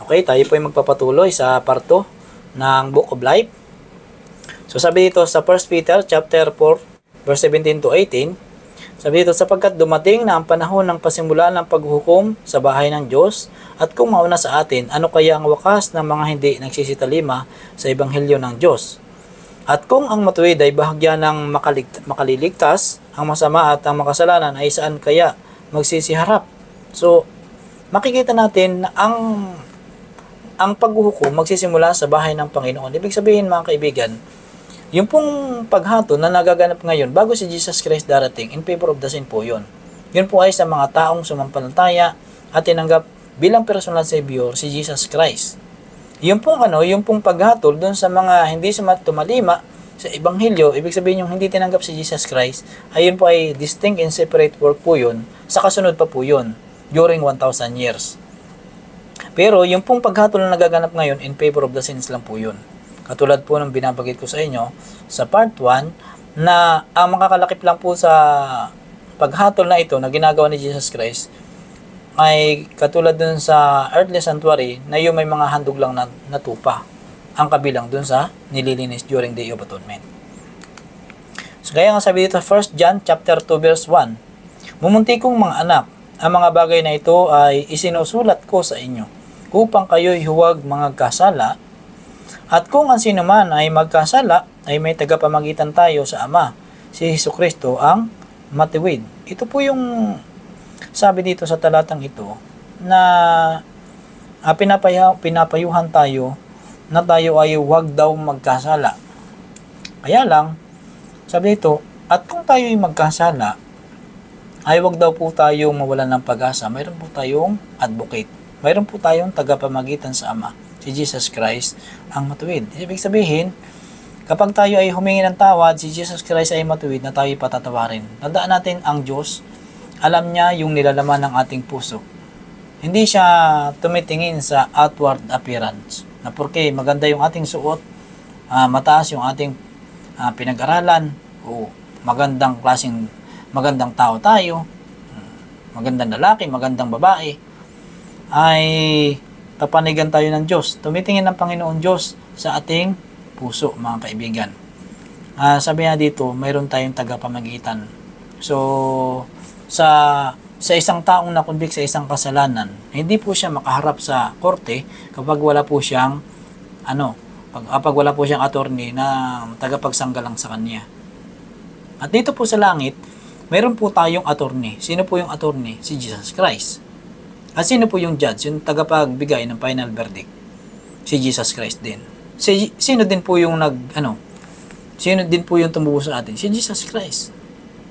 Okay, tayo po ay magpapatuloy sa part 2 ng Book of Life. So sabi dito sa 1 Peter chapter 4 verse 17 to 18, sabi dito, sapagkat dumating na ang panahon ng pasimula ng paghuhukom sa bahay ng Diyos, at kung mauna sa atin, ano kaya ang wakas ng mga hindi nagsisitalima sa ebanghelyo ng Diyos? At kung ang matuwid ay bahagya ng makaliligtas, ang masama at ang makasalanan ay saan kaya magsisiharap? So, makikita natin na ang paghuhukom magsisimula sa bahay ng Panginoon. Ibig sabihin, mga kaibigan, yung pong paghatol na nagaganap ngayon bago si Jesus Christ darating, in favor of the sin po yun. Yun po ay sa mga taong sumampalataya at tinanggap bilang personal savior si Jesus Christ. Yung pong paghatol doon sa mga hindi tumalima sa ebanghelyo, ibig sabihin yung hindi tinanggap si Jesus Christ, ayun po ay distinct and separate work po yun, sa kasunod pa po yun, during 1,000 years. Pero yung pong paghatol na nagaganap ngayon, in favor of the sins lang po yun. Katulad po ng binabagit ko sa inyo sa part 1, na ang makakalakip lang po sa paghatol na ito na ginagawa ni Jesus Christ ay katulad dun sa earthly sanctuary na yung may mga handog lang na tupa ang kabilang dun sa nililinis during Day of Atonement. So kaya nga sabi dito 1 John chapter 2 verse 1, mumuntikong mga anak, ang mga bagay na ito ay isinusulat ko sa inyo upang kayo'y huwag magkasala, at kung ang sino man ay magkasala, ay may tagapamagitan tayo sa Ama, si Jesucristo ang matuwid. Ito po yung sabi dito sa talatang ito na pinapayuhan tayo na tayo ay huwag daw magkasala. Kaya lang, sabi dito, at kung tayo ay magkasala, ay huwag daw po tayong mawalan ng pag-asa. Mayroon po tayong advocate. Mayroon po tayong tagapamagitan sa Ama, si Jesus Christ ang matuwid. Ibig sabihin, kapag tayo ay humingi ng tawad, si Jesus Christ ay matuwid na tayo patatawarin. Tandaan natin ang Diyos, alam niya yung nilalaman ng ating puso. Hindi siya tumitingin sa outward appearance. Na porque maganda yung ating suot, mataas yung ating pinag-aralan, o magandang tao tayo, magandang lalaki, magandang babae, ay papanigan tayo ng Diyos. Tumitingin ng Panginoon Diyos sa ating puso, mga kaibigan. Sabi nga dito, mayroon tayong tagapamagitan. So, sa isang taong nakunbik sa isang kasalanan, hindi po siya makaharap sa korte kapag wala po siyang kapag wala po siyang attorney na tagapagsanggalang sa kanya. At dito po sa langit, mayroon po tayong attorney. Sino po yung attorney? Si Jesus Christ. At sino po yung judge, yung tagapagbigay ng final verdict? Si Jesus Christ din. Sino din po yung sino din po yung tumubo sa atin? Si Jesus Christ.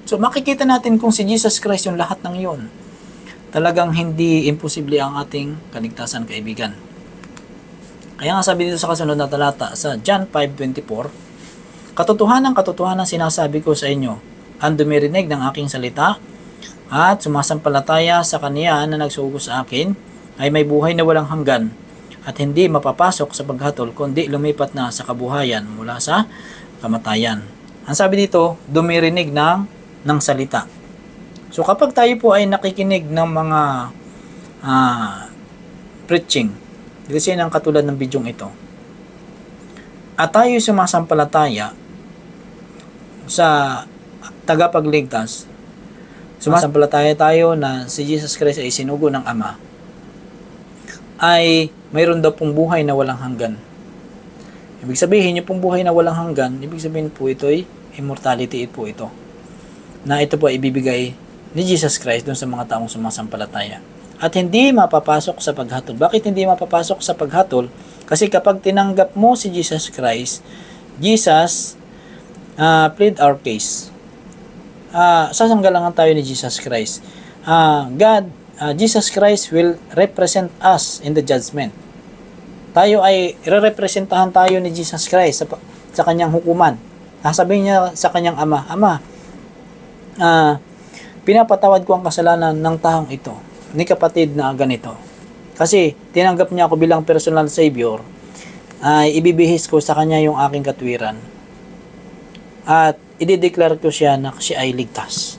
So makikita natin kung si Jesus Christ yung lahat ng iyon. Talagang hindi imposible ang ating kaligtasan, kaibigan. Kaya nga sabi dito sa kasunod na talata sa John 5:24, katotohanan sinasabi ko sa inyo, ang dumirinig ng aking salita at sumasampalataya sa Kaniya na nagsugo sa akin ay may buhay na walang hanggan at hindi mapapasok sa paghatol kundi lumipat na sa kabuhayan mula sa kamatayan. Ang sabi dito, dumirinig ng salita. So kapag tayo po ay nakikinig ng mga preaching, kasi ng katulad ng bidyong ito, at tayo sumasampalataya sa tagapagligtas, sumasampalataya tayo na si Jesus Christ ay sinugo ng Ama, ay mayroon daw pong buhay na walang hanggan. Ibig sabihin, yung pong buhay na walang hanggan, ibig sabihin po ito ay immortality po ito. Na ito po ay ibibigay ni Jesus Christ dun sa mga taong sumasampalataya. At hindi mapapasok sa paghatol. Bakit hindi mapapasok sa paghatol? Kasi kapag tinanggap mo si Jesus Christ, Jesus plead our case. Sasanggalangan tayo ni Jesus Christ. Jesus Christ will represent us in the judgment. Tayo ay representahan tayo ni Jesus Christ sa kanyang hukuman. Sasabihin niya sa kanyang Ama, Ama, pinapatawad ko ang kasalanan ng taong ito, ni kapatid na ganito. Kasi tinanggap niya ako bilang personal savior, ay ibibihis ko sa kanya yung aking katwiran. At i-declare ko siya na siya ay ligtas.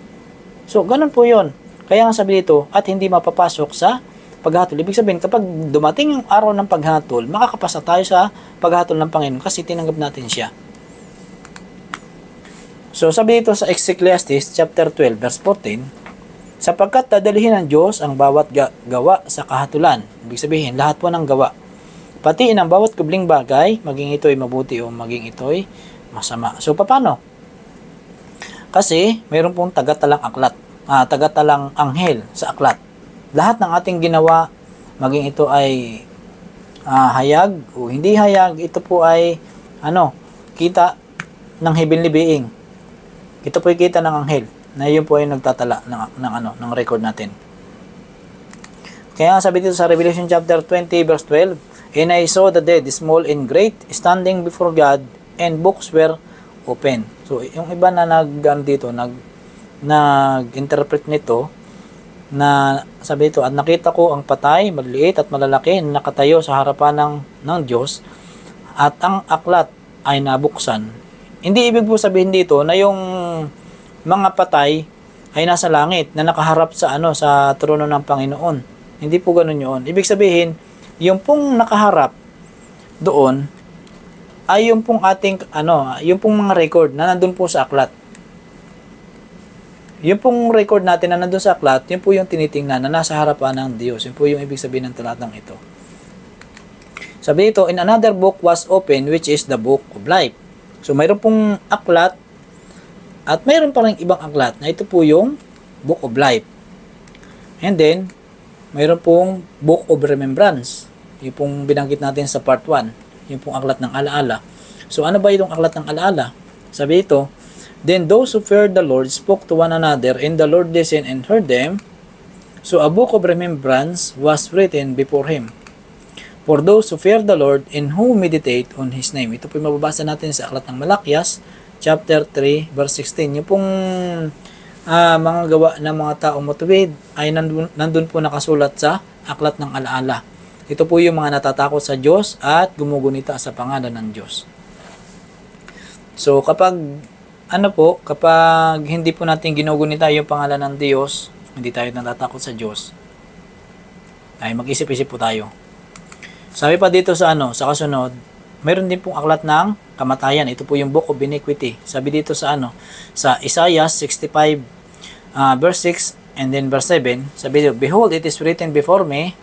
So, ganun po yun. Kaya nga sabi dito, at hindi mapapasok sa paghatol. Ibig sabihin, kapag dumating yung araw ng paghatol, makakapasa tayo sa paghatol ng Panginoon kasi tinanggap natin siya. So, sabi dito sa Ecclesiastes chapter 12 verse 14, sapagkat dadalhin ng Diyos ang bawat gawa sa kahatulan. Ibig sabihin, lahat po ng gawa. Pati ng bawat kubling bagay, maging ito'y mabuti o maging ito'y masama. So, paano? Kasi, mayroon pong tagatalang aklat, tagatalang anghel sa aklat. Lahat ng ating ginawa, maging ito ay hayag o hindi hayag, ito po ay kita ng heavenly being. Ito po ay kita ng anghel na yun po ay nagtatala ng record natin. Kaya sabi dito sa Revelation chapter 20 verse 12, and I saw the dead, small and great, standing before God, and books were open. So, yung iba na nag-interpret nito, na sabi dito, at nakita ko ang patay, maliliit at malalaki, na nakatayo sa harapan ng Diyos, at ang aklat ay nabuksan. Hindi ibig po sabihin dito na yung mga patay ay nasa langit, na nakaharap sa trono ng Panginoon. Hindi po ganoon yun. Ibig sabihin, yung pong nakaharap doon ay yung pong ating yung pong mga record na nandun po sa aklat. Yung pong record natin na nandun sa aklat, yun po yung tinitingnan na nasa harapan ng Diyos. Yun po yung ibig sabihin ng talatang ito. Sabi dito, in another book was opened, which is the book of life. So mayroon pong aklat at mayroon pa rin ibang aklat na ito po yung book of life. And then mayroon pong book of remembrance. Yung pong binanggit natin sa part 1. Yung pong aklat ng alaala. So ano ba itong aklat ng alaala? Sabi ito, then those who feared the Lord spoke to one another, and the Lord listened and heard them. So a book of remembrance was written before him, for those who fear the Lord and who meditate on His name. Ito po yung mababasa natin sa aklat ng Malakias, chapter 3, verse 16. Yung pong mga gawa ng mga taong matuwid ay nandun po nakasulat sa aklat ng alaala. Ito po yung mga natatakot sa Diyos at gumugunita sa pangalan ng Diyos. So kapag hindi po natin ginugunita yung pangalan ng Diyos, hindi tayo natatakot sa Diyos, ay mag-isip-isip po tayo. Sabi pa dito sa kasunod, mayroon din pong aklat ng kamatayan. Ito po yung book of iniquity. Sabi dito sa Isaiah 65 verse 6 and then verse 7, sabi dito, behold, it is written before me.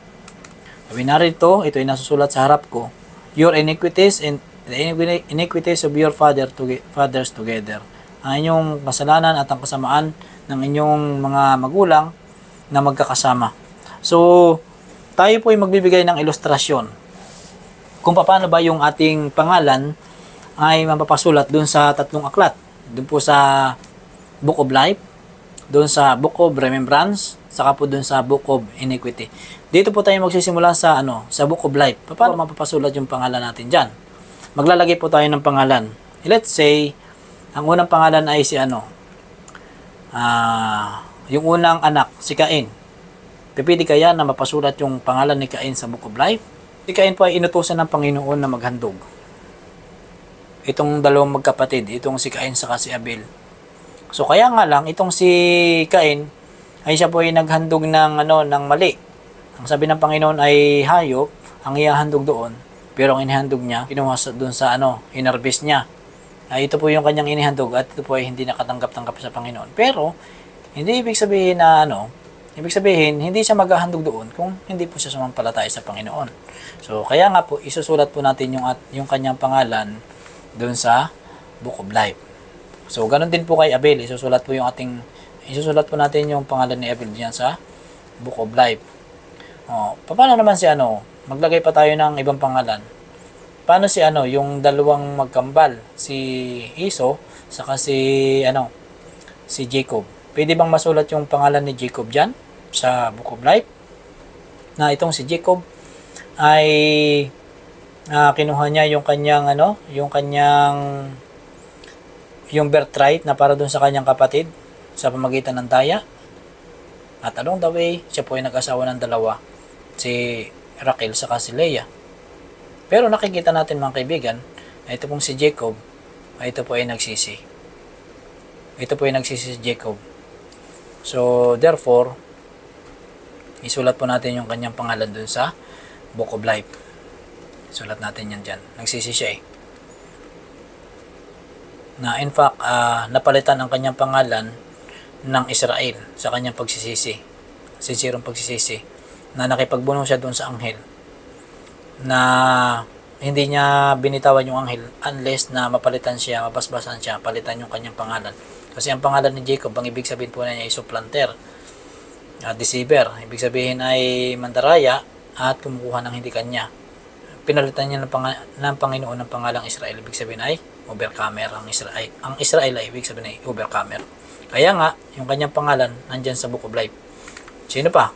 Sabi narito, ito ay nasusulat sa harap ko, your iniquities and the iniquities of your fathers together. Ang inyong kasalanan at ang kasamaan ng inyong mga magulang na magkakasama. So, tayo po ay magbibigay ng ilustrasyon kung paano ba yung ating pangalan ay mapapasulat dun sa tatlong aklat. Dun po sa Book of Life, dun sa Book of Remembrance, saka po dun sa Book of Iniquity. Dito po tayo magsisimula sa Book of Life. Paano mapapasulat yung pangalan natin dyan? Maglalagay po tayo ng pangalan. Let's say, ang unang pangalan ay si yung unang anak, si Cain. Pipili kaya na mapasulat yung pangalan ni Cain sa Book of Life? Si Cain po ay inutusan ng Panginoon na maghandog. Itong dalawang magkapatid, itong si Cain saka si Abel. So kaya nga lang, itong si Cain ay siya po ay naghandog ng mali. Ang sabi ng Panginoon ay hayop ang ihahandog doon, pero ang inihandog niya, kinuha doon sa inarbis niya. Ito po yung kanyang inihandog at ito po ay hindi nakatanggap-tanggap sa Panginoon. Pero hindi ibig sabihin na hindi siya maghahandog doon kung hindi po siya sumampalataya sa Panginoon. So kaya nga po isusulat po natin yung kanyang pangalan doon sa Book of Life. So ganoon din po kay Abel, isusulat po natin yung pangalan ni Abel diyan sa Book of Life. Paano naman si maglagay pa tayo ng ibang pangalan. Paano si yung dalawang magkambal, si Esau saka si Jacob. Pwede bang masulat yung pangalan ni Jacob diyan sa Book of Life? Na itong si Jacob ay kinuha niya yung kanyang yung birthright na para dun sa kanyang kapatid sa pamamagitan ng daya. At along the way, siya po ay nag-asawa ng dalawa, si Rachel saka si Leah. Pero nakikita natin mga kaibigan, na ito pong si Jacob, ay ito po ay nagsisi. Ito po ay nagsisi si Jacob. So, therefore, isulat po natin yung kanyang pangalan dun sa Book of Life. Isulat natin yan dyan. Nagsisi siya eh. Na in fact, napalitan ang kanyang pangalan ng Israel sa kanyang pagsisisi. Sincere pagsisisi. Na nakipagbuno siya dun sa anghel. Na hindi niya binitawan yung anghel unless na mapalitan siya, mabasbasan siya, palitan yung kanyang pangalan. Kasi ang pangalan ni Jacob, ang ibig sabihin po niya ay supplanter, deceiver. Ibig sabihin ay mandaraya at kumukuha ng hindi kanya. Pinalitan niya ng Panginoon ng pangalang Israel. Ibig sabihin ay overcomer ang Israel. Ang Israel ay ibig sabihin ay overcomer. Kaya nga, yung kanyang pangalan nandyan sa Book of Life. Sino pa?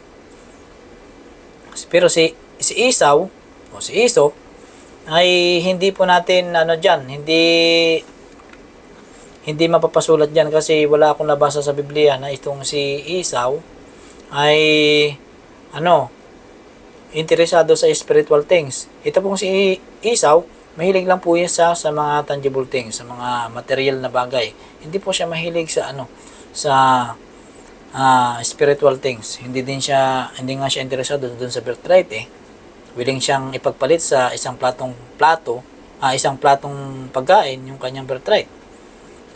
Pero si Esau o si Esau ay hindi po natin hindi mapapasulat diyan kasi wala akong nabasa sa Biblia na itong si Esau ay interesado sa spiritual things. Ito pong si Esau, mahilig lang po siya sa mga tangible things, sa mga material na bagay. Hindi po siya mahilig sa spiritual things. Hindi nga siya interesado doon sa birthright eh. Willing siyang ipagpalit sa isang platong pagkain yung kanyang birthright.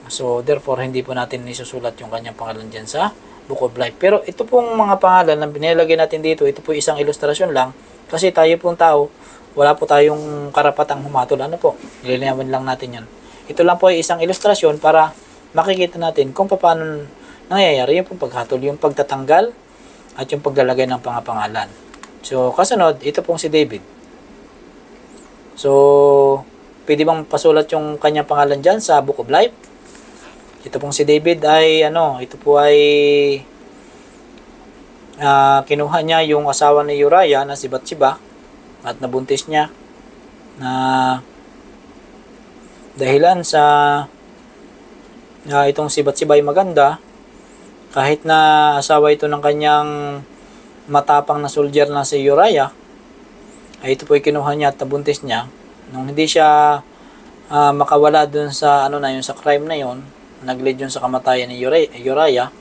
So therefore hindi po natin isusulat yung kanyang pangalan diyan sa Book of Life. Pero ito pong mga pangalan na binilagay natin dito, ito po isang ilustrasyon lang kasi tayo pong tao, wala po tayong karapatang humatol. Nililinawan lang natin yan. Ito lang po ay isang ilustrasyon para makikita natin kung paano nangyayari yung paghatol, yung pagtatanggal at yung paglalagay ng pangalan. So, kasunod, ito pong si David. So, pwede bang pasulat yung kanyang pangalan dyan sa Book of Life? Ito pong si David ay, ito po ay kinuha niya yung asawa ni Uriah na si Bathsheba at nabuntis niya na dahilan sa itong si Bathsheba ay maganda kahit na asawa ito ng kanyang matapang na soldier na si Uriah, ay ito po ay kinuha niya at nabuntis niya. Nung hindi siya makawala dun sa sa crime na yon, nag-lead yun sa kamatayan ni Uriah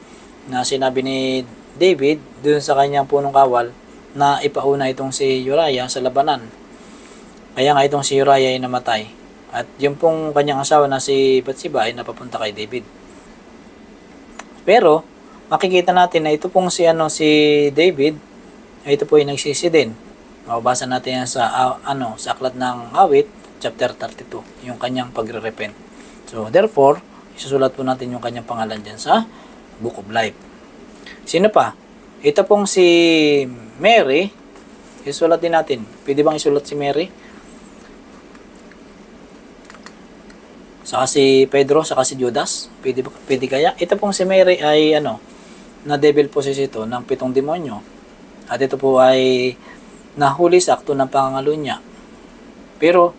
na sinabi ni David dun sa kanyang punong kawal na ipauna itong si Uriah sa labanan. Kaya nga itong si Uriah ay namatay. At yung pong kanyang asawa na si Bathsheba ay napapunta kay David. Pero makikita natin na ito pong si David, ay ito po ay nagsisi din. Mababasa natin yan sa sa aklat ng Awit chapter 32, yung kanyang pagre-repent. So therefore, isusulat po natin yung kanyang pangalan diyan sa Book of Life. Sino pa? Ito pong si Mary, isusulat din natin. Pwede bang isulat si Mary? Saka si Pedro, saka si Judas. Pwede kaya? Ito pong si Mary ay na devil possessed ito ng 7 demonyo. At ito po ay nahuli sa akto ng pangangalo niya. Pero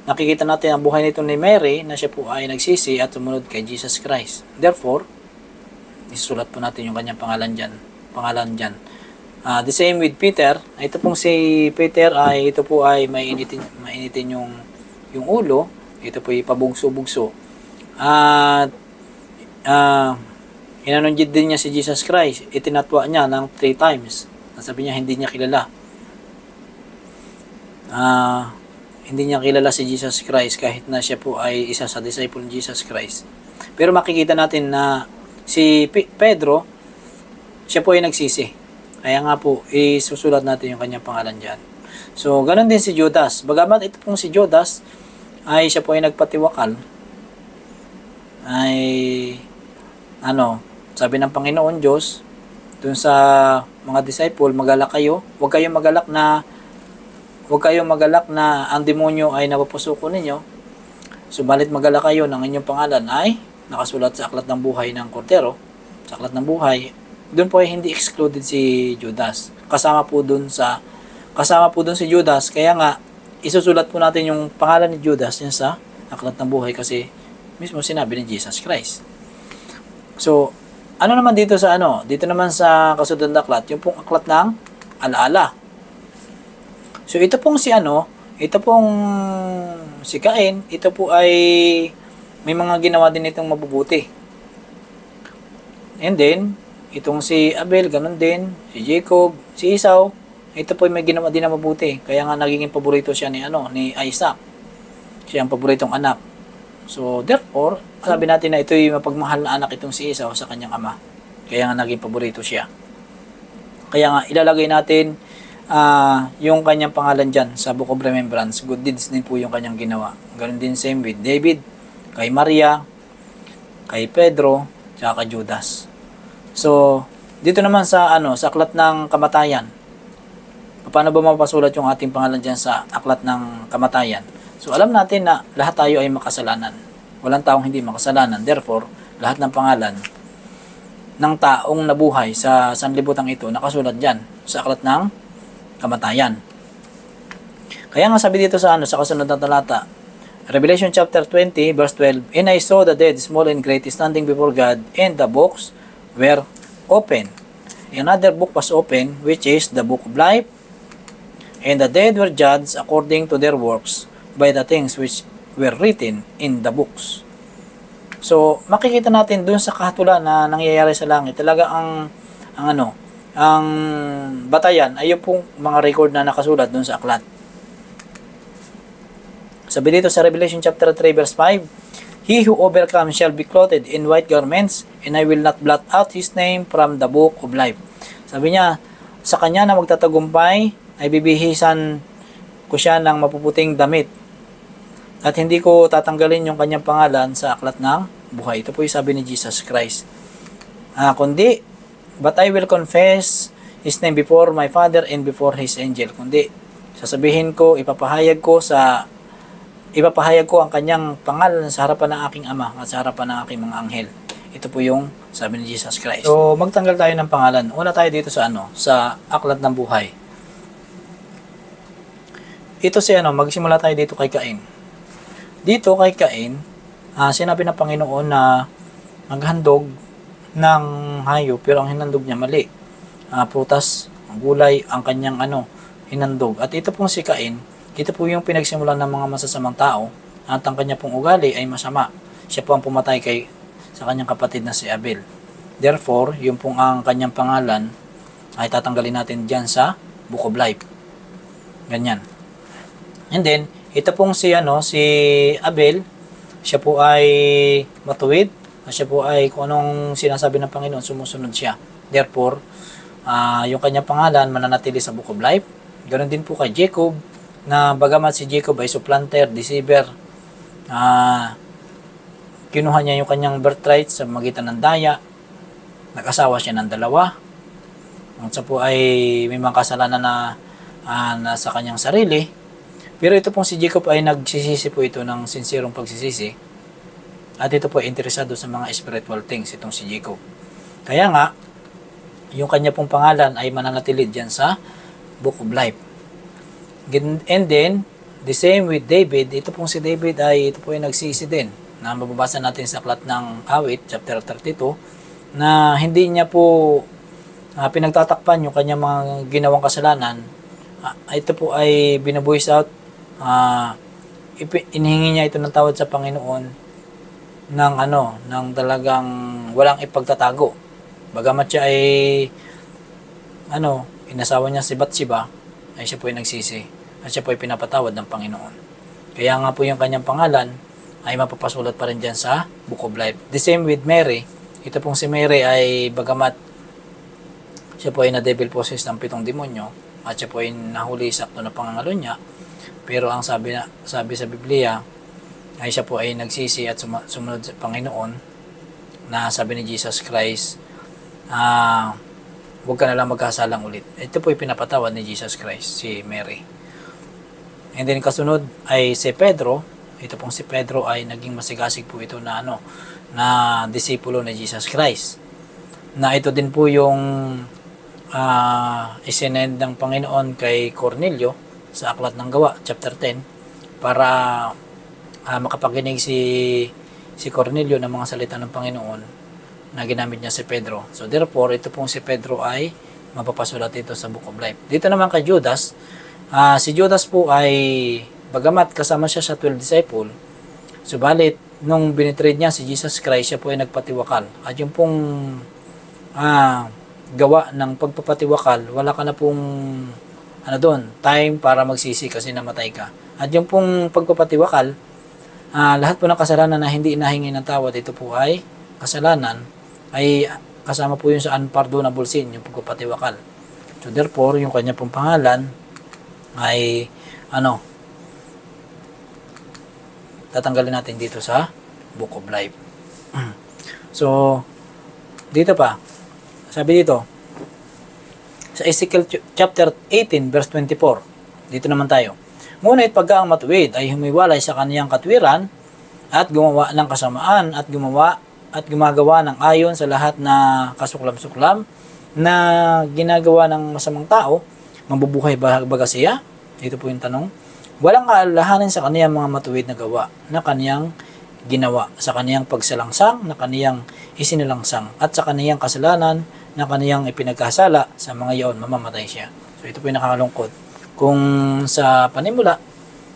nakikita natin ang buhay nito ni Mary na siya po ay nagsisi at sumunod kay Jesus Christ. Therefore, isusulat po natin yung kanyang pangalan dyan. The same with Peter. Ito pong si Peter ay ito po ay mainitin yung ulo. Ito po ay pabugso-bugso. At inanunjid din niya si Jesus Christ. Itinatwa niya ng 3 times. Sabi niya hindi niya kilala. Hindi niya kilala si Jesus Christ kahit na siya po ay isa sa disciple ni Jesus Christ. Pero makikita natin na si Pedro, siya po ay nagsisi. Kaya nga po, isusulat natin yung kanyang pangalan dyan. So, ganun din si Judas. Bagamat ito pong si Judas, ay siya po ay nagpatiwakal. Ay, sabi ng Panginoon Diyos, dun sa mga disciple, magalak kayo. Huwag kayong magalak na ang demonyo ay napapusuko ninyo. Subalit magalak kayo ng inyong pangalan ay nakasulat sa aklat ng buhay ng Kordero. Sa aklat ng buhay, doon po ay hindi excluded si Judas. Kasama po doon si Judas. Kaya nga, isusulat po natin yung pangalan ni Judas yan sa aklat ng buhay kasi mismo sinabi ni Jesus Christ. So, ano naman dito sa Dito naman sa kasunod na aklat, yung pong aklat ng alaala. So, ito pong si Cain, ito po ay may mga ginawa din itong mabubuti. And then, Itong si Abel, ganun din. Si Jacob, si Esau, ito po may ginawa din na mabuti. Kaya nga naging paborito siya ni Isaac. Siya ang paboritong anak. So, therefore, sabi natin na ito yung mapagmahal na anak itong si Esau sa kanyang ama. Kaya nga naging paborito siya. Kaya nga, ilalagay natin yung kanyang pangalan dyan sa Book of Remembrance. Good deeds din po yung kanyang ginawa. Ganun din same with David, kay Maria, kay Pedro, tsaka kay Judas. So, dito naman sa aklat ng kamatayan. Paano ba mapasulat yung ating pangalan dyan sa aklat ng kamatayan? So, alam natin na lahat tayo ay makasalanan. Walang taong hindi makasalanan. Therefore, lahat ng pangalan ng taong nabuhay sa sanlibutan ito nakasulat dyan sa aklat ng kamatayan. Kaya nga sabi dito sa kasunod na talata, Revelation chapter 20 verse 12, And I saw the dead, small and great, standing before God, and the books were open. Another book was open, which is the book of life, and the dead were judged according to their works by the things which were written in the books. So, makikita natin dun sa kahatulan na nangyayari sa langit, talaga ang batayan ay yung pong mga record na nakasulat dun sa aklat. Sabi dito sa Revelation chapter 3 verse 5, He who overcomes shall be clothed in white garments, and I will not blot out his name from the book of life. Sabi niya, sa kanya na magtatagumpay, ay bibihisan ko siya ng mapuputing damit, at hindi ko tatanggalin yung kanyang pangalan sa aklat ng buhay. Ito po yung sabi ni Jesus Christ. Kundi, but I will confess his name before my Father and before his angel. Kundi, sasabihin ko, ipapahayag ko ang kanyang pangalan sa harapan ng aking ama at sa harapan ng aking mga anghel. Ito po yung sabi ni Jesus Christ. So, magtanggal tayo ng pangalan. Una tayo dito sa sa aklat ng buhay. Ito si magsimula tayo dito kay Cain. Dito kay Cain, sinabi ng Panginoon na maghandog ng hayop, pero ang hinandog niya mali. Prutas, gulay, ang kanyang hinandog. At ito pong si Cain, ito po yung pinagsimulan ng mga masasamang tao, at ang kanya pong ugali ay masama. Siya po ang pumatay sa kanyang kapatid na si Abel. Therefore, yung pong ang kanyang pangalan ay tatanggalin natin dyan sa Book of Life. Ganyan. And then, ito pong si Abel, siya po ay matuwid, siya po ay kung anong sinasabi ng Panginoon, sumusunod siya. Therefore, yung kanyang pangalan mananatili sa Book of Life. Ganon din po kay Jacob, na bagamat si Jacob ay supplanter, deceiver, kinuha niya yung kanyang birthright sa magitan ng daya, nag-asawa siya ng dalawa, at siya po ay may mga kasalanan na sa kanyang sarili. Pero ito pong si Jacob ay nagsisisi po ito ng sincerong pagsisisi, at ito po ay interesado sa mga spiritual things, itong si Jacob. Kaya nga, yung kanya pong pangalan ay mananatili dyan sa Book of Life. And then, the same with David, ito pong si David ay ito po ay nagsisi din, na mababasa natin sa aklat ng Awit, chapter 32, na hindi niya po pinagtatakpan yung kanyang mga ginawang kasalanan. Ito po ay binabuhis out, inihingi niya ito ng tawad sa Panginoon ng talagang walang ipagtatago. Bagamat siya ay inasawa niya si Bathsheba, ay siya po ay nagsisi at siya po ay pinapatawad ng Panginoon. Kaya nga po yung kanyang pangalan ay mapapasulat pa rin dyan sa Book of Life. The same with Mary. Ito pong si Mary ay bagamat siya po ay na-devil possessed ng 7 demonyo, at siya po ay nahuli sakto na pangangalo niya, pero ang sabi sa Biblia ay siya po ay nagsisi at sumunod sa Panginoon, na sabi ni Jesus Christ, huwag ka na lang magkasalang ulit. Ito po ay pinapatawad ni Jesus Christ, si Mary. And then kasunod ay si Pedro. Ito pong si Pedro ay naging masigasig po ito na disipulo ni Jesus Christ. Na ito din po yung isinend ng Panginoon kay Cornelio sa aklat ng Gawa, chapter 10, para makapakinig si Cornelio ng mga salita ng Panginoon na ginamit niya si Pedro. So therefore, ito pong si Pedro ay mapapasulat ito sa Book of Life. Dito naman kay Judas, si Judas po ay bagamat kasama siya sa 12 disciple, subalit nung binitrade niya si Jesus Christ, siya po ay nagpatiwakal. At yung pong gawa ng pagpapatiwakal, wala ka na pong doon, time para magsisi kasi namatay ka. At yung pong pagpapatiwakal, lahat po ng kasalanan na hindi inahingi ng tawad, ito po ay kasalanan, ay kasama po yun sa unpardonable sin, yung pagpapatiwakal. So therefore, yung kanya pong pangalan ay tatanggalin natin dito sa Book of Life. So, dito pa, sabi dito, sa Ezekiel chapter 18 verse 24, dito naman tayo. Ngunit pagka ang matuwid ay humiwalay sa kaniyang katwiran at gumawa ng kasamaan at gumagawa ng ayon sa lahat na kasuklam-suklam na ginagawa ng masamang tao, mabubuhay ba siya? Ito po yung tanong. Walang kaalalahanin sa kaniyang mga matuwid na gawa na kaniyang ginawa, sa kaniyang pagsalangsang na kaniyang isinalangsang, at sa kaniyang kasalanan na kaniyang ipinagkasala, sa mga iyon mamamatay siya. So ito po yung nakakalungkot. Kung sa panimula,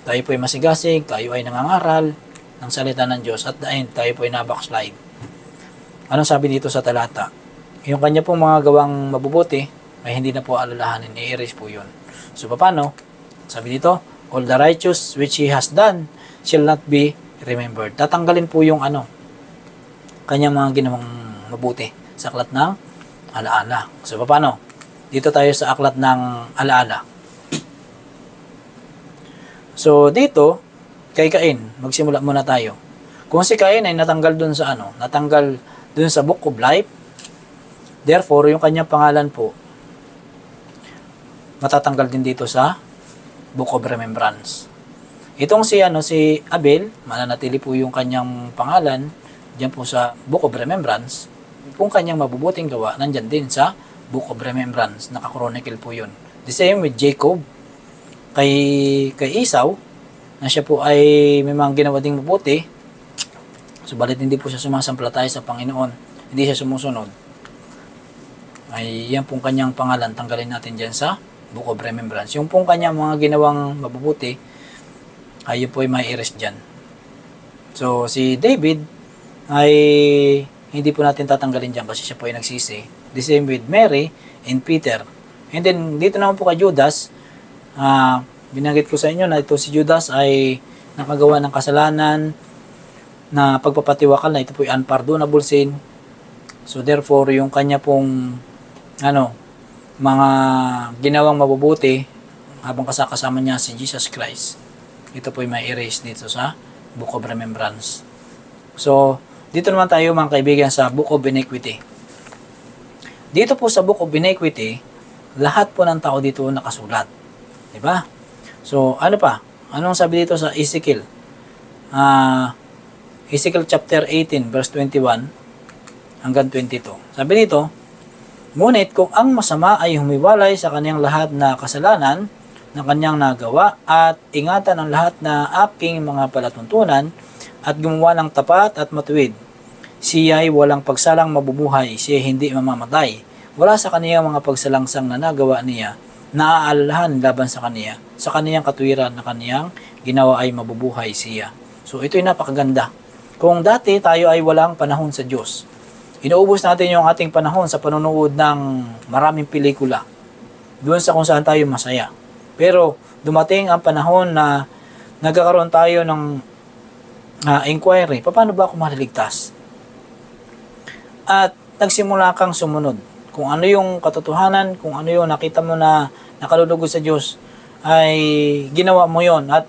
tayo po ay masigasig, tayo ay nangangaral ng salita ng Diyos, at dahil tayo po ay nabackslide. Anong sabi dito sa talata? Yung kanya pong mga gawang mabubuti ay hindi na po alalahanin, i-erase po yun. So paano? Sabi dito, all the righteous which he has done shall not be remembered. Tatanggalin po yung kanyang mga ginawang mabuti sa aklat ng alaala. So paano? Dito tayo sa aklat ng alaala. So dito, kay Cain, magsimula muna tayo. Kung si Cain ay natanggal dun sa natanggal dun sa Book of Life, therefore yung kanyang pangalan po matatanggal din dito sa Book of Remembrance. Itong si Abel, mananatili po yung kanyang pangalan diyan po sa Book of Remembrance. Kung kanyang mabubuting gawa, nandyan din sa Book of Remembrance, naka-chronicle po yun. The same with Jacob, kay Esau, na siya po ay may mga ginawa ding mabuti, subalit hindi po siya sumasampalataya sa Panginoon, hindi siya sumusunod, ay yan pong kanyang pangalan, tanggalin natin dyan sa Book of Remembrance. Yung pong kanyang mga ginawang mabubuti, ay yun po ay may erase dyan. So si David ay hindi po natin tatanggalin dyan kasi siya po ay nagsisi. The same with Mary and Peter. And then dito naman po kay Judas, binanggit ko sa inyo na ito si Judas ay nakagawa ng kasalanan na pagpapatiwakal, na ito po ay unpardonable sin. So therefore yung kanya pong mga ginawang mabubuti habang kasama niya si Jesus Christ, ito po ay may erase dito sa Book of Remembrance. So dito naman tayo mga kaibigan sa Book of Iniquity. Dito po sa Book of Iniquity, lahat po ng tao dito nakasulat. Diba? So, anong sabi dito sa Ezekiel? Ezekiel chapter 18, verse 21 hanggang 22. Sabi dito, ngunit kung ang masama ay humiwalay sa kanyang lahat na kasalanan na kanyang nagawa at ingatan ang lahat na aking mga palatuntunan at gumawa ng tapat at matuwid, siya ay walang pagsalang mabubuhay, siya hindi mamamatay. Wala sa kaniyang mga pagsalangsang na nagawa niya, naaalalahan laban sa kaniya, sa kaniyang katuwiran na kaniyang ginawa ay mabubuhay siya. So ito ay napakaganda. Kung dati tayo ay walang panahon sa Diyos, inuubos natin yung ating panahon sa panonood ng maraming pelikula, doon sa kung saan tayo masaya. Pero dumating ang panahon na nagkakaroon tayo ng inquiry, paano ba ako maliligtas? At nagsimula kang sumunod. Kung ano yung katotohanan, kung ano yung nakita mo na nakalulugod sa Diyos, ay ginawa mo yon at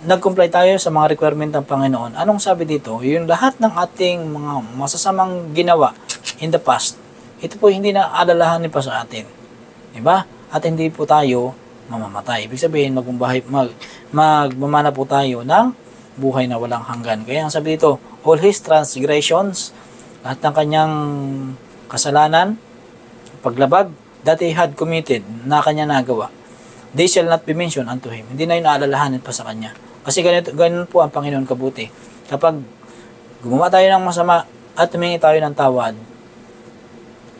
nag-comply tayo sa mga requirement ng Panginoon. Anong sabi dito? Yung lahat ng ating mga masasamang ginawa in the past, ito po hindi na alalahanin pa sa atin. Diba? At hindi po tayo mamamatay. Ibig sabihin, magmamana po tayo ng buhay na walang hanggan. Kaya ang sabi dito, all his transgressions, lahat ng kanyang kasalanan, paglabag, that he had committed, na kanya nagawa, they shall not be mentioned unto him. Hindi na yun aalalahanin pa sa kanya. Kasi ganun po ang Panginoon kabuti. Kapag gumawa tayo ng masama at tumingi tayo ng tawad,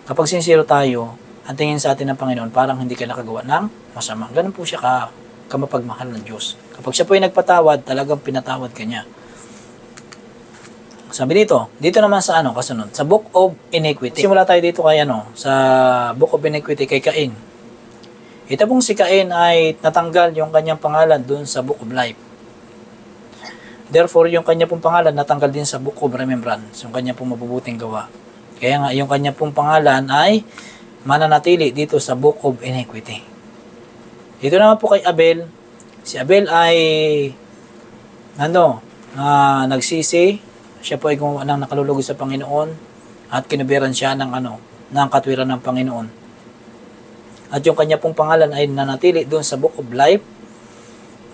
kapag sincere tayo, ang tingin sa atin ng Panginoon, parang hindi ka nakagawa ng masama. Ganun po siya kamapagmahal ng Diyos. Kapag siya po ay nagpatawad, talagang pinatawad ka niya. Sabi dito naman sa kasunod, sa Book of Iniquity. Simula tayo dito kay sa Book of Iniquity kay Cain. Ito pong si Cain ay natanggal yung kanyang pangalan dun sa Book of Life. Therefore, yung kanya pong pangalan natanggal din sa Book of Remembrance, yung kanya pong mabubuting gawa. Kaya nga, yung kanya pong pangalan ay mananatili dito sa Book of Iniquity. Dito naman po kay Abel. Si Abel ay nagsisi. Siya po ay gumawa ng nakalulugod sa Panginoon at kinubiran siya ng ng katwiran ng Panginoon. At yung kanya pong pangalan ay nanatili doon sa Book of Life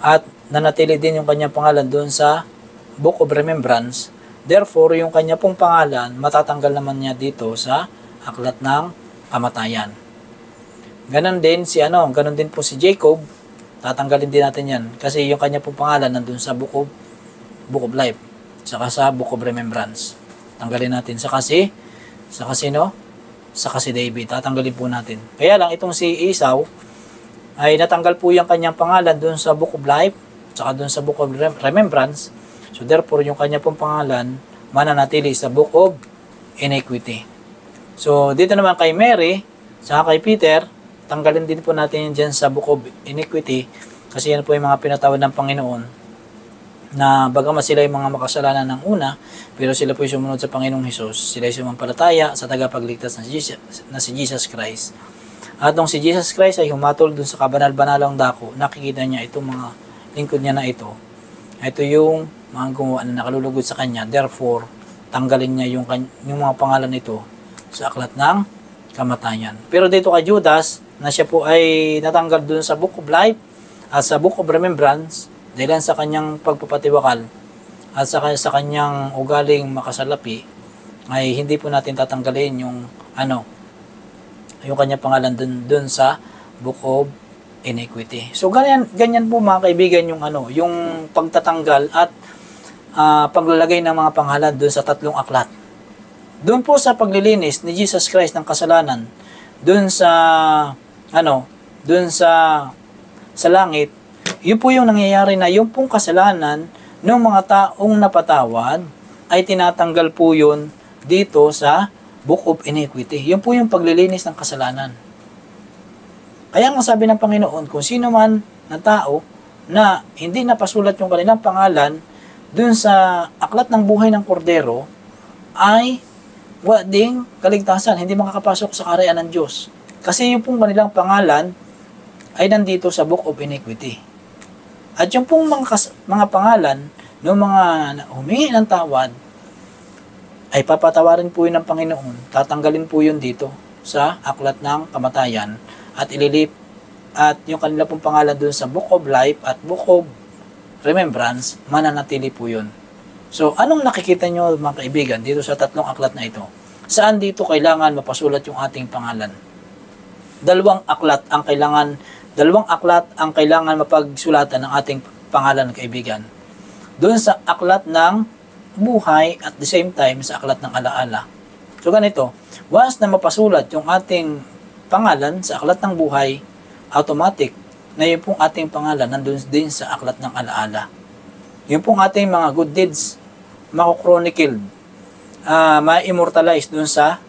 at nanatili din yung kanya pangalan doon sa Book of Remembrance. Therefore, yung kanya pong pangalan matatanggal naman niya dito sa aklat ng kamatayan. Ganon din ganon din po si Jacob, tatanggalin din natin yan kasi yung kanya pong pangalan nandun sa Book of Life. Saka sa Book of Remembrance. Tanggalin natin. Saka si David. Tatanggalin po natin. Kaya lang, itong si Esau, ay natanggal po yung kanyang pangalan doon sa Book of Life, saka doon sa Book of Remembrance. So therefore, yung kanya pong pangalan, mananatili sa Book of Iniquity. So dito naman kay Mary, saka kay Peter, tanggalin din po natin yan dyan sa Book of Iniquity, kasi yan po yung mga pinatawad ng Panginoon, na bagamat sila yung mga makasalanan ng una, pero sila po yung sumunod sa Panginoong Hesus. Sila yung sumampalataya sa tagapagligtas na si Jesus Christ. At nung si Jesus Christ ay humatol dun sa kabanal-banalang dako, nakikita niya itong mga lingkod niya na ito. Ito yung mga gumawa na nakalulugod sa kanya. Therefore, tanggalin niya yung mga pangalan nito sa aklat ng kamatayan. Pero dito kay Judas, na siya po ay natanggal dun sa Book of Life at sa Book of Remembrance, dahil sa kanyang pagpapatiwakal at sa kanyang ugaling makasalapi, ay hindi po natin tatanggalin yung kanyang pangalan dun sa Book of Iniquity. So ganyan po mga kaibigan yung pagtatanggal at paglalagay ng mga pangalan dun sa tatlong aklat. Dun po sa paglilinis ni Jesus Christ ng kasalanan, dun sa langit, yun po yung nangyayari na yung pong kasalanan ng mga taong napatawad ay tinatanggal po yun dito sa Book of Iniquity. Yun po yung paglilinis ng kasalanan. Kaya nga sabi ng Panginoon, kung sino man na tao na hindi napasulat yung kanilang pangalan dun sa aklat ng buhay ng kordero, ay wading kaligtasan, hindi makakapasok sa karayaan ng Diyos. Kasi yung pong kanilang pangalan ay nandito sa Book of Iniquity. At yung pong mga pangalan ng mga humingi ng tawad ay papatawarin po yun ng Panginoon. Tatanggalin po yun dito sa aklat ng kamatayan at at yung kanila pong pangalan dun sa Book of Life at Book of Remembrance, mananatili po yun. So, anong nakikita nyo mga kaibigan dito sa tatlong aklat na ito? Saan dito kailangan mapasulat yung ating pangalan? Dalawang aklat ang kailangan mapagsulatan ng ating pangalan, kaibigan. Doon sa aklat ng buhay at the same time sa aklat ng alaala. So ganito, once na mapasulat yung ating pangalan sa aklat ng buhay, automatic na yung pong ating pangalan nandun din sa aklat ng alaala. Yung pong ating mga good deeds, mako-chronicle, ma-immortalize dun sa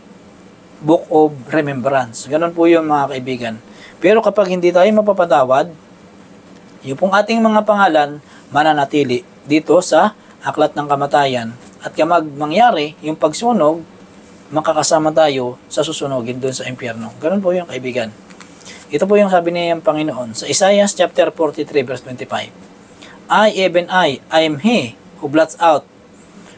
Book of Remembrance. Ganon po yung mga kaibigan. Pero kapag hindi tayo mapapatawad, yung pong ating mga pangalan mananatili dito sa aklat ng kamatayan. At kapag mangyari yung pagsunog, makakasama tayo sa susunogin doon sa impyerno. Ganun po yung kaibigan. Ito po yung sabi niya ng Panginoon sa Isaiah chapter 43 verse 25. Even I am He who blots out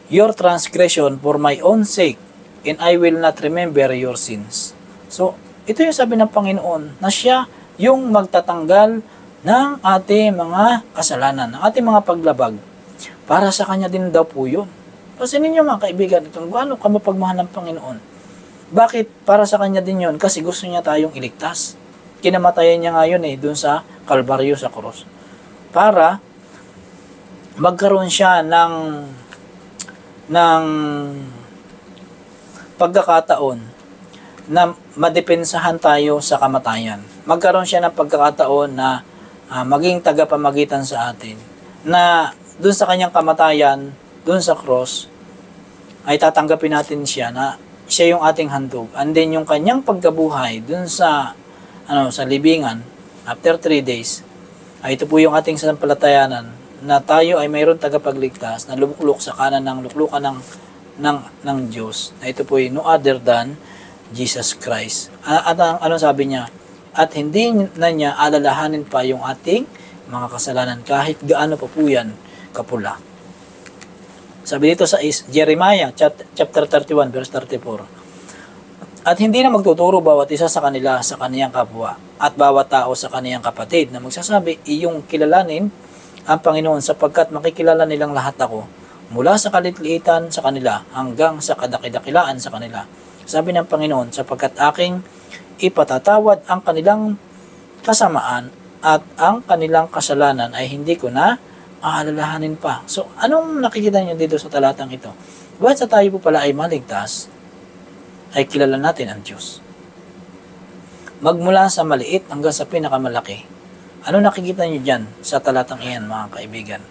your transgression for my own sake, and I will not remember your sins. So, ito yung sabi ng Panginoon na siya yung magtatanggal ng ating mga kasalanan, ng ating mga paglabag. Para sa Kanya din daw po yun. Kasi ninyo mga kaibigan, kung gaano ka mapagmahal ng Panginoon. Bakit para sa Kanya din yun? Kasi gusto niya tayong iligtas. Kinamatayan niya ngayon doon sa Kalbaryo sa Krus. Para magkaroon siya ng pagkakataon na madepensahan tayo sa kamatayan. Magkaroon siya ng pagkakataon na maging tagapamagitan sa atin. Na doon sa kanyang kamatayan, doon sa cross, ay tatanggapin natin siya na siya yung ating handog. And then yung kanyang pagkabuhay dun sa sa libingan after 3 days, ay ito po yung ating sanampalatayanan na tayo ay mayroon tagapagligtas na lumuklok sa kanan ng luklukan ng Diyos. Na ito po ay no other than Jesus Christ. At ano sabi niya? At hindi na niya alalahanin pa yung ating mga kasalanan kahit gaano pa po yan kapula. Sabi dito sa Jeremiah chapter 31 verse 34. At hindi na magtuturo bawat isa sa kanila sa kaniyang kapwa at bawat tao sa kaniyang kapatid na magsasabi, iyong kilalanin ang Panginoon sapagkat makikilala nilang lahat ako mula sa kalitliitan sa kanila hanggang sa kadakidakilaan sa kanila. Sabi ng Panginoon, sapagkat aking ipatatawad ang kanilang kasamaan at ang kanilang kasalanan ay hindi ko na aalalahanin pa. So, anong nakikita niyo dito sa talatang ito? Buhat sa tayo po pala ay maligtas, ay kilala natin ang Diyos. Magmula sa maliit hanggang sa pinakamalaki. Ano nakikita niyo dyan sa talatang iyan, mga kaibigan?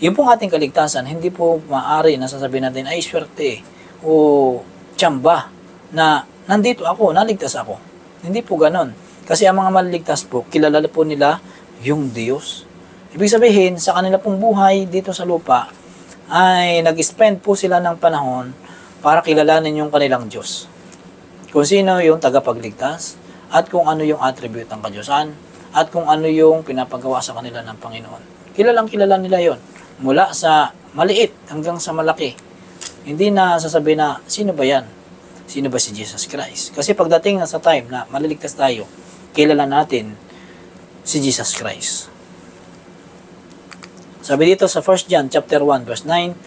Yung pong ating kaligtasan, hindi po maaari na sasabihin natin, ay swerte o tsamba na nandito ako, naligtas ako. Hindi po ganon. Kasi ang mga maliligtas po, kilala po nila yung Diyos. Ibig sabihin, sa kanila pong buhay dito sa lupa, ay nag-spend po sila ng panahon para kilalanin yung kanilang Diyos. Kung sino yung tagapagligtas, at kung ano yung attribute ng Kadiyusan, at kung ano yung pinapagawa sa kanila ng Panginoon. Kilalang kilala nila yon mula sa maliit hanggang sa malaki. Hindi na sasabihin na, sino ba yan? Sino ba si Jesus Christ? Kasi pagdating na sa time na maliligtas tayo, kilala natin si Jesus Christ. Sabi dito sa 1 John chapter 1 verse 9,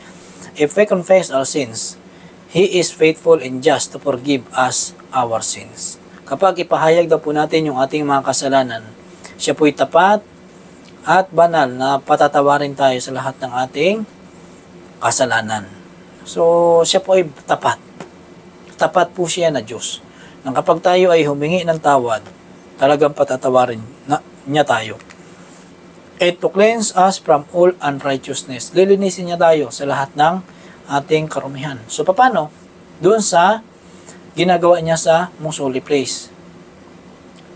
if we confess our sins, He is faithful and just to forgive us our sins. Kapag ipahayag daw po natin yung ating mga kasalanan, siya po'y tapat at banal na patatawarin tayo sa lahat ng ating kasalanan. So, siya po ay tapat. Tapat po siya na Diyos. Nang kapag tayo ay humingi ng tawad, talagang patatawarin niya tayo. And to cleanse us from all unrighteousness. Lilinisin niya tayo sa lahat ng ating karumihan. So, paano? Doon sa ginagawa niya sa most holy place.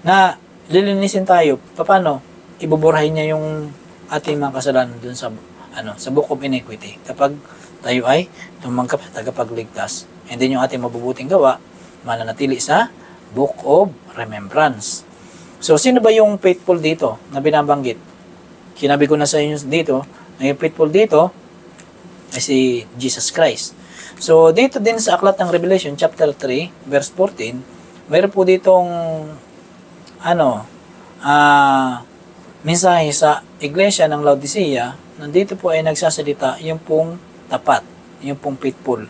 Na lilinisin tayo, paano? Ibuburahin niya yung ating mga kasalanan doon sa sa book of iniquity. Kapag tayo ay tumangkap sa tagapagligtas, and then yung ating mabubuting gawa, mananatili sa book of remembrance. So, sino ba yung faithful dito na binabanggit? Sinabi ko na sa inyo dito, na yung faithful dito ay si Jesus Christ. So, dito din sa aklat ng Revelation, chapter 3, verse 14, mayroon po ditong mensahe sa iglesia ng Laodicea. Nandito po ay nagsasalita yung pong tapat, yung pong faithful.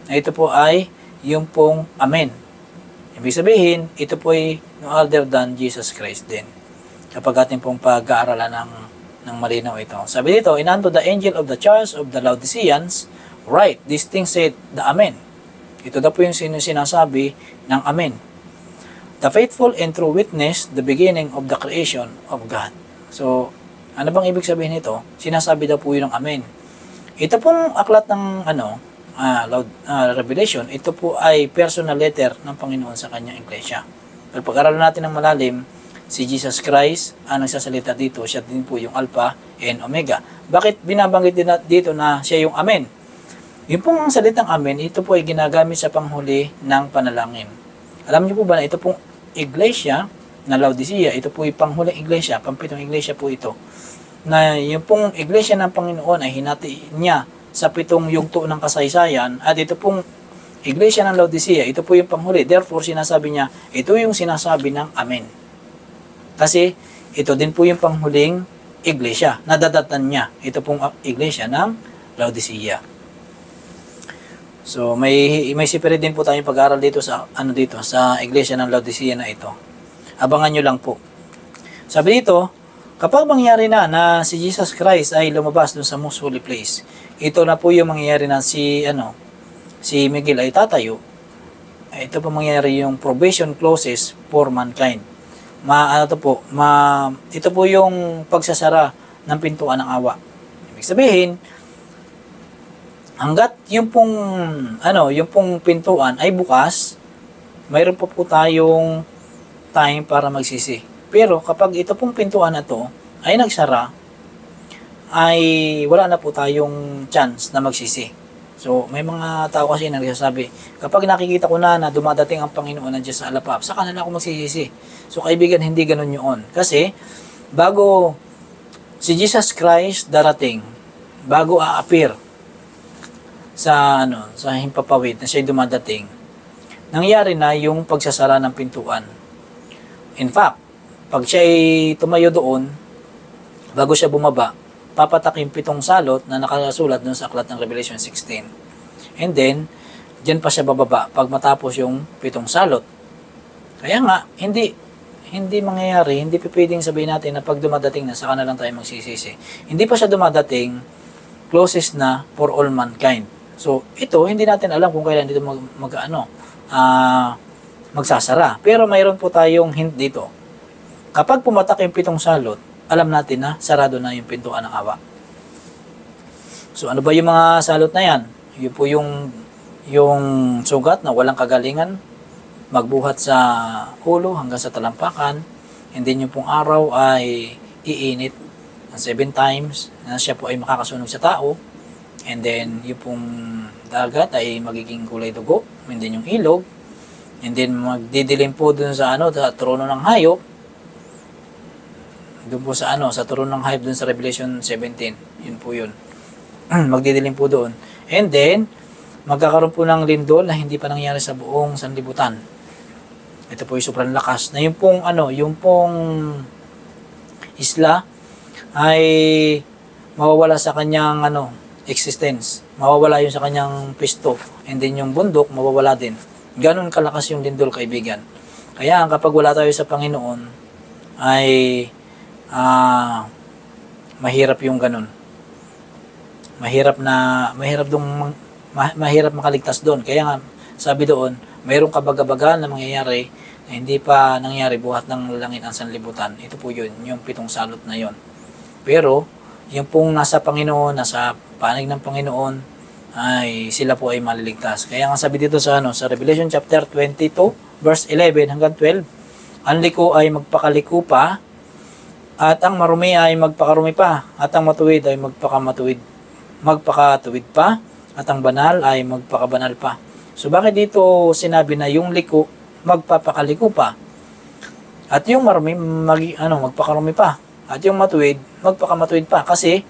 Na ito po ay yung pong amen. Ibig sabihin, ito po ay no other than Jesus Christ din. Kapag ating pong pag-aaralan ng malinaw ito. Sabi dito, and unto the angel of the church of the Laodiceans, write, this thing said the amen. Ito daw po yung sinasabi ng amen. The faithful and true witness, the beginning of the creation of God. So, ano bang ibig sabihin nito? Sinasabi daw po yun ng amen. Ito pong aklat ng Revelation, ito po ay personal letter ng Panginoon sa kanyang iglesia. Pero pag-aralan natin ng malalim, si Jesus Christ ang nagsasalita dito, siya din po yung Alpha and Omega. Bakit binabanggit din dito na siya yung Amen? Yung pong salitang Amen, ito po ay ginagamit sa panghuli ng panalangin. Alam niyo po ba na ito pong iglesia na Laodicea, ito po yung panghuling iglesia, pampitong iglesia po ito. Na yung pong iglesia ng Panginoon ay hinati niya sa 7 yugto ng kasaysayan, at ito pong iglesia ng Laodicea, ito po yung panghuli. Therefore, sinasabi niya, ito yung sinasabi ng Amen. Kasi ito din po yung panghuling iglesia. Nadadatan niya. Ito pong iglesia ng Laodicea. So may separate din po tayong pag-aaral dito sa sa iglesia ng Laodicea na ito. Abangan niyo lang po. Sabi dito, kapag mangyari na si Jesus Christ ay lumabas dun sa most holy place, ito na po yung mangyayari na si Miguel ay tatayo. Ito po mangyayari yung probation clauses for mankind. Ito po yung pagsasara ng pintuan ng awa. Ibig sabihin, Hanggat yung pong pintuan ay bukas, mayroon pa po tayong time para magsisi. Pero kapag ito pong pintuan na to ay nagsara, ay wala na po tayong chance na magsisi. So, may mga tao kasi na nagsasabi, kapag nakikita ko na dumadating ang Panginoon nandiyan sa alapap, saka na ako magsisisi. So, kaibigan, hindi ganun yun. Kasi, bago si Jesus Christ darating, bago a-appear sa himpapawid na siya'y dumadating, nangyari na yung pagsasara ng pintuan. In fact, pag siya'y tumayo doon, bago siya bumaba, papatak yung 7 salot na nakasulat doon sa aklat ng Revelation 16. And then, dyan pa siya bababa pag matapos yung 7 salot. Kaya nga, hindi mangyayari, hindi pwedeng sabihin natin na pag dumadating na, saka na lang tayo magsisisi. Hindi pa siya dumadating, closest na for all mankind. So, ito, hindi natin alam kung kailan dito magsasara. Pero mayroon po tayong hint dito. Kapag pumatak yung 7 salot, alam natin na sarado na yung pintuan ng awa. So, ano ba yung mga salot na yan? Yun po yung sugat na walang kagalingan, magbuhat sa ulo hanggang sa talampakan, and then yung pong araw ay iinit ng 7 times, na siya po ay makakasunog sa tao, and then yung pong dagat ay magiging kulay dugo, and then yung ilog, and then magdidilim po dun sa sa trono ng hayop, doon po sa trono ng hayop doon sa Revelation 17. Yun po yun. Magdidilim po doon. And then, magkakaroon po ng lindol na hindi pa nangyari sa buong sanlibutan. Ito po yung sobrang lakas. Na yung pong isla ay mawawala sa kanyang existence. Mawawala yun sa kanyang pisto. And then yung bundok, mawawala din. Ganon kalakas yung lindol, kaibigan. Kaya kapag wala tayo sa Panginoon, ay mahirap yung ganun. Mahirap makaligtas doon. Kaya nga, sabi doon, mayroong kabagabagan na mangyayari na hindi pa nangyari buhat ng langit ang sanlibutan. Ito po yun, yung 7 salot na yun. Pero, yung pong nasa Panginoon, nasa panig ng Panginoon, ay sila po ay maliligtas. Kaya nga sabi dito sa Revelation chapter 22, verse 11 hanggang 12, ang liko ay magpakaliko pa, at ang marumi ay magpakarumi pa, at ang matuwid ay magpakatuwid pa, at ang banal ay magpakabanal pa. So bakit dito sinabi na yung liko magpapakaliko pa, at yung marumi magpakarumi pa, at yung matuwid magpakamatuwid pa? Kasi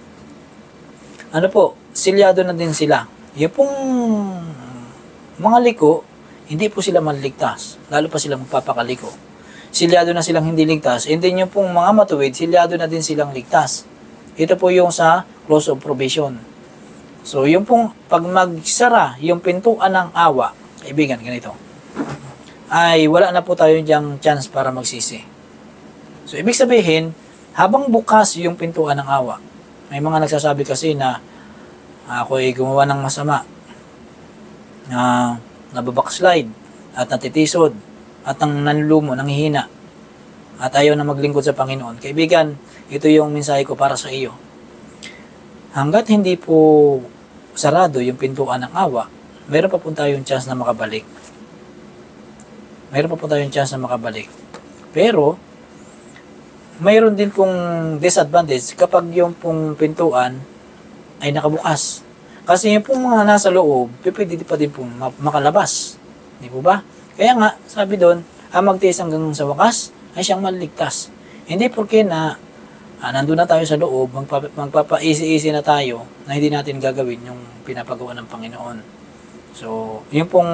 silyado na din sila. Yung pong mga liko, hindi po sila manligtas, lalo pa sila magpapakaliko. Silyado na silang hindi ligtas, and then yung pong mga matuwid, silyado na din silang ligtas. Ito po yung sa close of probation. So, yung pong pag magsara, yung pintuan ng awa, kaibigan, ganito, ay wala na po tayo diyang chance para magsisi. So, ibig sabihin, habang bukas yung pintuan ng awa, may mga nagsasabi kasi na ako ay gumawa ng masama, na nababackslide, at natitisod, at ang nanlumo, nanghihina, at ayaw na maglingkod sa Panginoon. Kaibigan, ito yung mensahe ko para sa iyo. Hanggat hindi po sarado yung pintuan ng awa, mayroon pa po tayong chance na makabalik. Pero, mayroon din pong disadvantage kapag yung pong pintuan ay nakabukas. Kasi yung pong mga nasa loob, pwede pa din pong makalabas. Di po ba? Kaya nga, sabi doon, ang magtiis hanggang sa wakas ay siyang maliligtas. Hindi porke na nandun na tayo sa loob, magpapa-easy-easy na tayo na hindi natin gagawin yung pinapagawa ng Panginoon. So, yung pong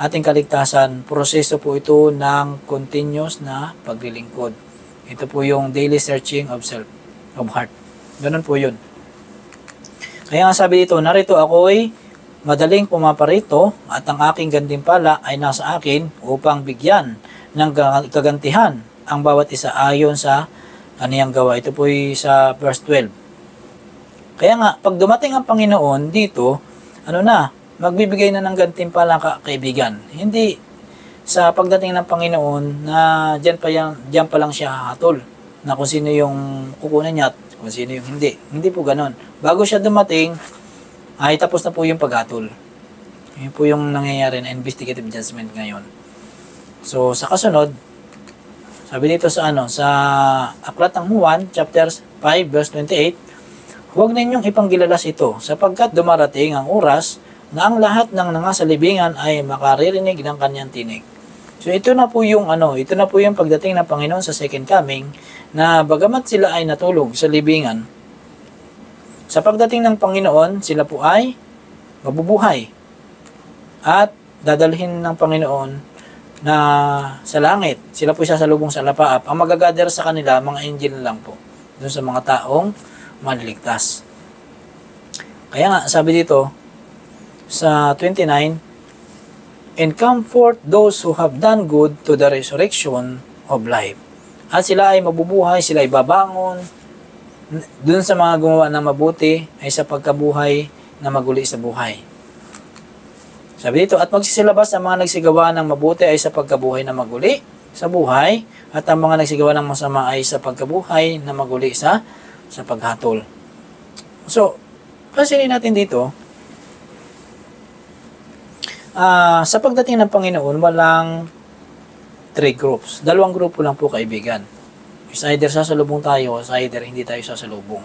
ating kaligtasan, proseso po ito ng continuous na paglilingkod. Ito po yung daily searching of self, of heart. Ganun po yun. Kaya nga sabi dito, narito ako'y madaling pumaparito at ang aking gantimpala ay nasa akin upang bigyan ng kagantihan ang bawat isa ayon sa kaniyang gawa. Ito po sa verse 12. Kaya nga, pag dumating ang Panginoon dito, magbibigay na ng gantimpala kaibigan. Hindi sa pagdating ng Panginoon na diyan pa lang siya hahatol na kung sino yung kukunan niya at kung sino yung hindi. Hindi po ganon. Bago siya dumating, ay tapos na po yung paghatol. Yun po yung nangyayari na investigative judgment ngayon. So, sa kasunod, sabi dito sa sa Aklat ng Juan, chapter 5, verse 28, huwag ninyong ipanggilalas ito, sapagkat dumarating ang oras na ang lahat ng nangasalibingan ay makaririnig ng kanyang tinig. So, ito na po yung pagdating ng Panginoon sa second coming, na bagamat sila ay natulog sa libingan, sa pagdating ng Panginoon, sila po ay mabubuhay at dadalhin ng Panginoon na sa langit. Sila po isasalubong sa lapaap. Ang magagather sa kanila, mga angel lang po, dun sa mga taong maliligtas. Kaya nga, sabi dito sa 29, and comfort those who have done good to the resurrection of life. At sila ay mabubuhay, sila ay babangon dun sa mga gumawa ng mabuti ay sa pagkabuhay na maguli sa buhay. Sabi dito, at magsisilabas ang mga nagsigawa ng mabuti ay sa pagkabuhay na maguli sa buhay, at ang mga nagsigawa ng masama ay sa pagkabuhay na maguli sa paghatol. So, pansinin natin dito, sa pagdating ng Panginoon, walang 3 groups. 2 grupo lang po, kaibigan. Is either sasalubong tayo, is either hindi tayo sasalubong.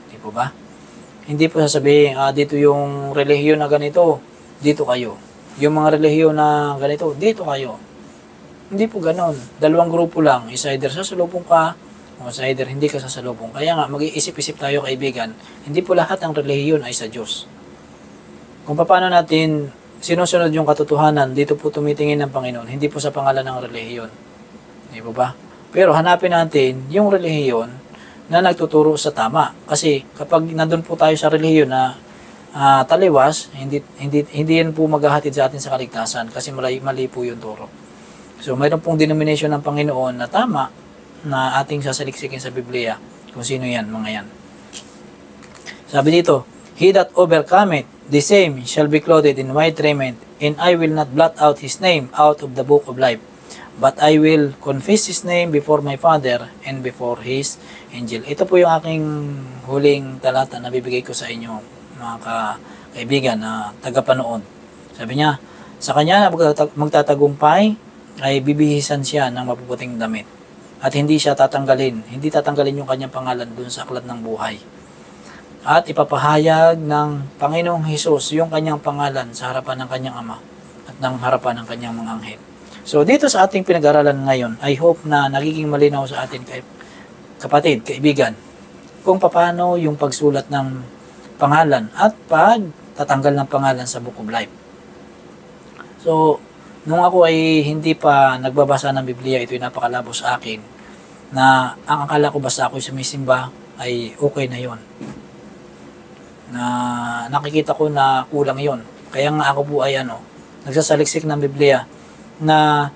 Hindi po ba? Hindi po sasabihin, dito yung relihiyon na ganito, dito kayo. Yung mga relihiyon na ganito, dito kayo. Hindi po ganon. 2 grupo lang. Is either sasalubong ka, o is either hindi ka sasalubong. Kaya nga, mag-iisip-isip tayo, kaibigan. Hindi po lahat ng relihiyon ay sa Diyos. Kung paano natin sinusunod yung katotohanan, dito po tumitingin ng Panginoon, hindi po sa pangalan ng relihiyon. Hindi po ba? Pero hanapin natin yung relihiyon na nagtuturo sa tama. Kasi kapag nandun po tayo sa relihiyon na taliwas, hindi yan po maghahatid sa atin sa kaligtasan kasi mali po yung turo. So mayroon pong denomination ng Panginoon na tama na ating sasaliksikin sa Biblia kung sino yan, mga yan. Sabi dito, he that overcometh, the same shall be clothed in white raiment, and I will not blot out his name out of the book of life, but I will confess his name before my Father and before his angel. Ito po yung aking huling talata na bibigay ko sa inyo, mga kaibigan na tagapanood. Sabi niya, sa kanya na magtatagumpay ay bibihisan siya ng mapuputing damit. At hindi tatanggalin yung kanyang pangalan dun sa aklat ng buhay. At ipapahayag ng Panginoong Hesus yung kanyang pangalan sa harapan ng kanyang Ama at ng harapan ng kanyang mga anghel. So dito sa ating pinag-aralan ngayon, I hope na nagiging malinaw sa atin, kapatid, kaibigan, kung paano yung pagsulat ng pangalan at pagtatanggal ng pangalan sa Book of Life. So, nung ako ay hindi pa nagbabasa ng Biblia, ito'y napakalabo sa akin na ang akala ko basta ako'y sumisimba ay okay na yon. Na nakikita ko na kulang yon. Kaya nga ako po ay nagsasaliksik ng Biblia na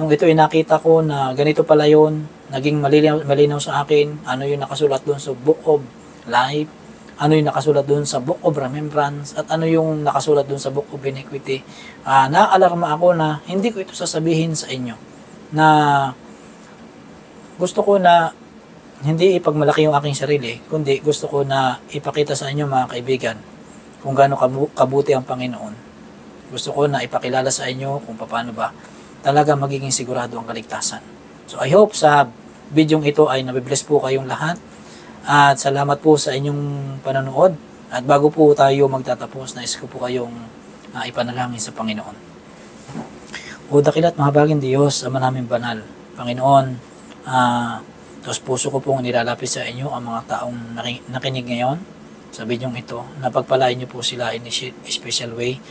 nung ito ay nakita ko na ganito pala yon, naging malinaw sa akin ano yung nakasulat doon sa Book of Life, ano yung nakasulat doon sa Book of Remembrance, at ano yung nakasulat doon sa Book of Iniquity. Naalarma ako na hindi ko ito sasabihin sa inyo, na gusto ko na hindi ipagmalaki yung aking sarili, kundi gusto ko na ipakita sa inyo, mga kaibigan, kung gaano kabuti ang Panginoon. Gusto ko na ipakilala sa inyo kung paano ba talaga magiging sigurado ang kaligtasan. So I hope sa bidyong ito ay nabibless po kayong lahat. At salamat po sa inyong panonood. At bago po tayo magtatapos, nais ko po kayong ipanalangin sa Panginoon. O dakilat mahabaging Diyos, Ama namin banal, Panginoon, tapos puso ko pong nilalapit sa inyo ang mga taong nakinig ngayon sa bidyong ito. Napagpalain niyo po sila in a special way,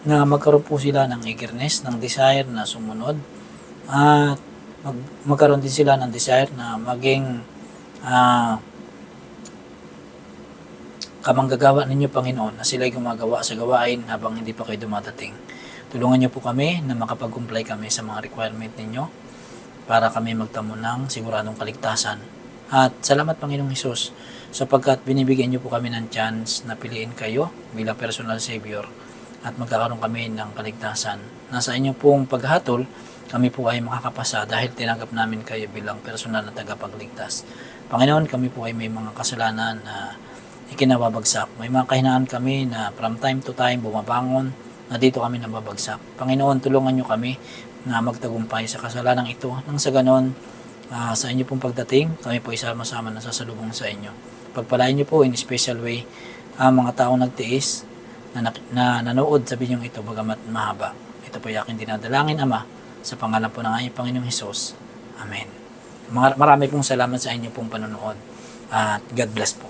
na magkaroon po sila ng eagerness, ng desire na sumunod, at magkaroon din sila ng desire na maging kamanggagawa ninyo, Panginoon, na sila'y gumagawa sa gawain habang hindi pa kayo dumadating. Tulungan niyo po kami na makapag-comply kami sa mga requirement ninyo para kami magtamo ng siguradong kaligtasan. At salamat, Panginoong Hesus, sapagkat binibigyan niyo po kami ng chance na piliin kayo bilang personal Savior at magkakaroon kami ng kaligtasan. Nasa inyo pong paghatol, kami po ay makakapasa dahil tinanggap namin kayo bilang personal na tagapagligtas. Panginoon, kami po ay may mga kasalanan na ikinababagsak. May mga kahinaan kami na from time to time bumabangon na dito kami nababagsak. Panginoon, tulungan nyo kami na magtagumpay sa kasalanang ito. Nang sa ganon, sa inyo pong pagdating, kami po isama-sama na sasalubong sa inyo. Pagpalain nyo po in special way ang mga taong nagtiis na nanood sa binyong ito bagamat mahaba. Ito po yung aking dinadalangin, Ama, sa pangalan po ng aming Panginoong Hesus. Amen. Marami pong salamat sa inyo pong panonood at God bless po.